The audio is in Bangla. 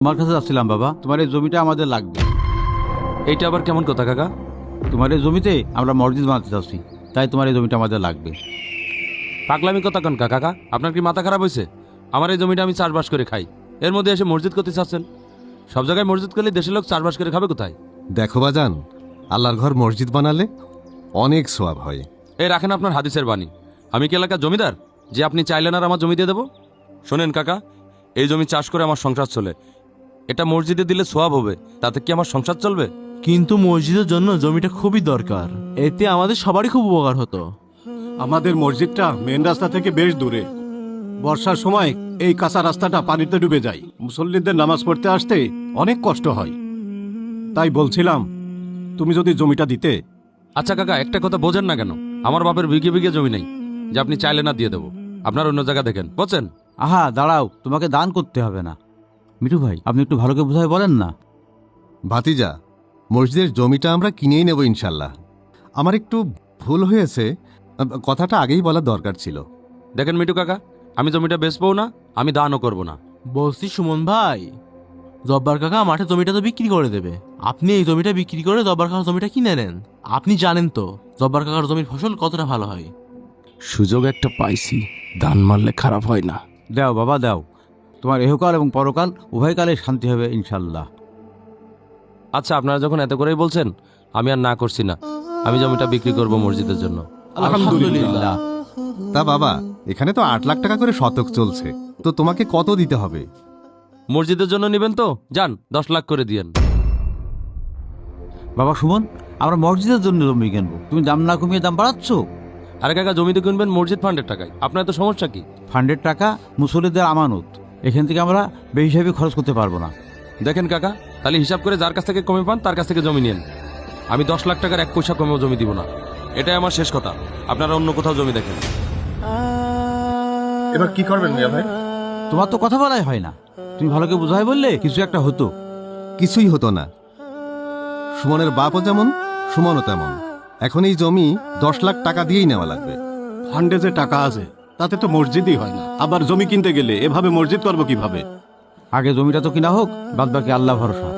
তোমার কাছে যাচ্ছিলাম বাবা, তোমার এই জমিটা আমাদের লাগবে। এইটা আবার কেমন কথা কাকা? তোমার এই জমিতে আমরা মসজিদ বানাতে চাচ্ছি, তাই তোমার এই জমিটা আমাদের লাগবে। পাগলামি কথা কোন কাকা? আপনার কি মাথা খারাপ হয়েছে? আমার এই জমিটা আমি চাষবাস করে খাই, এর মধ্যে এসে মসজিদ করতে চাচ্ছেন? সব জায়গায় মসজিদ করলে দেশের লোক চাষবাস করে খাবে কোথায়? দেখো বাজান, আল্লাহর ঘর মসজিদ বানালে অনেক সোয়াব হয়। এই রাখেন আপনার হাদিসের বাণী। আমি কি এলাকার জমিদার যে আপনি চাইলেন আর আমার জমি দিয়ে দেবো? শোনেন কাকা, এই জমি চাষ করে আমার সংসার চলে, এটা মসজিদে দিলে সোয়াব হবে, তাতে কি আমার সংসার চলবে? কিন্তু মসজিদের জন্য জমিটা খুবই দরকার, এতে আমাদের সবারই খুব উপকার হতো। আমাদের মসজিদটা মেন রাস্তা থেকে বেশ দূরে। বর্ষার সময় এই কাঁচা রাস্তাটা পানিতে ডুবে যায়, মুসল্লিদের নামাজ পড়তে আসতে অনেক কষ্ট হয়। তাই বলছিলাম, তুমি যদি জমিটা দিতে। আচ্ছা কাকা, একটা কথা বোঝেন না কেন? আমার বাপের বিঘে বিঘে জমি নেই যে আপনি চাইলে না দিয়ে দেবো। আপনার অন্য জায়গা দেখেন, বুঝছেন? আহা দাঁড়াও, তোমাকে দান করতে হবে না। মিঠু ভাই, আপনি একটু ভালো করে বুঝাই বলেন না। ভাতিজা, মসজিদের জমিটা আমরা কিনেই নেব ইনশাল্লাহ। আমার একটু ভুল হয়েছে, কথাটা আগেই বলা দরকার ছিল। দেখেন মিটু কাকা, আমি জমিটা বেচবো না, আমি দানও করব না। বলছি সুমন ভাই, জব্বার কাকা মাঠে জমিটা তো বিক্রি করে দেবে, আপনি এই জমিটা বিক্রি করে জব্বার কাকার জমিটা কিনে নেন। আপনি জানেন তো জব্বার কাকার জমির ফসল কতটা ভালো হয়। সুযোগ একটা পাইছি, দান মারলে খারাপ হয় না। দাও বাবা দাও, তোমার এহকাল এবং পরকাল উভয়কালে শান্তি হবে ইনশাল্লাহ। আচ্ছা, আপনারা যখন এত করেই বলছেন, আমি আর না করছি না, আমি জমিটা বিক্রি করব মসজিদের জন্য। আলহামদুলিল্লাহ। তা বাবা, এখানে তো 8 লাখ টাকা করে শতক চলছে, তো তোমাকে কত দিতে হবে? মসজিদের জন্য নেবেন তো যান, 10 লাখ করে দিয়েন। বাবা সুমন, আমরা মসজিদের জন্য জমি কিনবো, তুমি দাম না কমিয়ে দাম বাড়াচ্ছ। আরে কাকা, জমি তো কিনবেন মসজিদ ফান্ডের টাকায়, আপনার তো সমস্যা কি? ফান্ডের টাকা মুসল্লিদের আমানত, এখান থেকে আমরা বেহিসাবি খরচ করতে পারবো না। দেখেন কাকা, তাহলে হিসাব করে যার কাছ থেকে কমে পান তার কাছ থেকে জমি নিন। আমি 10 লাখ টাকার 1 পয়সা কমেও জমি দিব না, এটাই আমার শেষ কথা। আপনারা অন্য কোথাও জমি দেখেন। এবার কি করবেন মিয়া ভাই? তোমার তো কথা বলাই হয় না, তুমি ভালো করে বুঝাই বললে কিছু একটা হতো। কিছুই হতো না। সুমনের বাপও যেমন, সুমনও তেমন। এখন এই জমি 10 লাখ টাকা দিয়েই নেওয়া লাগবে। ফান্ডে যে টাকা আছে তাতে তো মসজিদই হয় না, আবার জমি কিনতে গেলে এভাবে মসজিদ করবো কিভাবে? আগে জমিটা তো কিনা হোক, বাদ বাকি আল্লাহ ভরসা।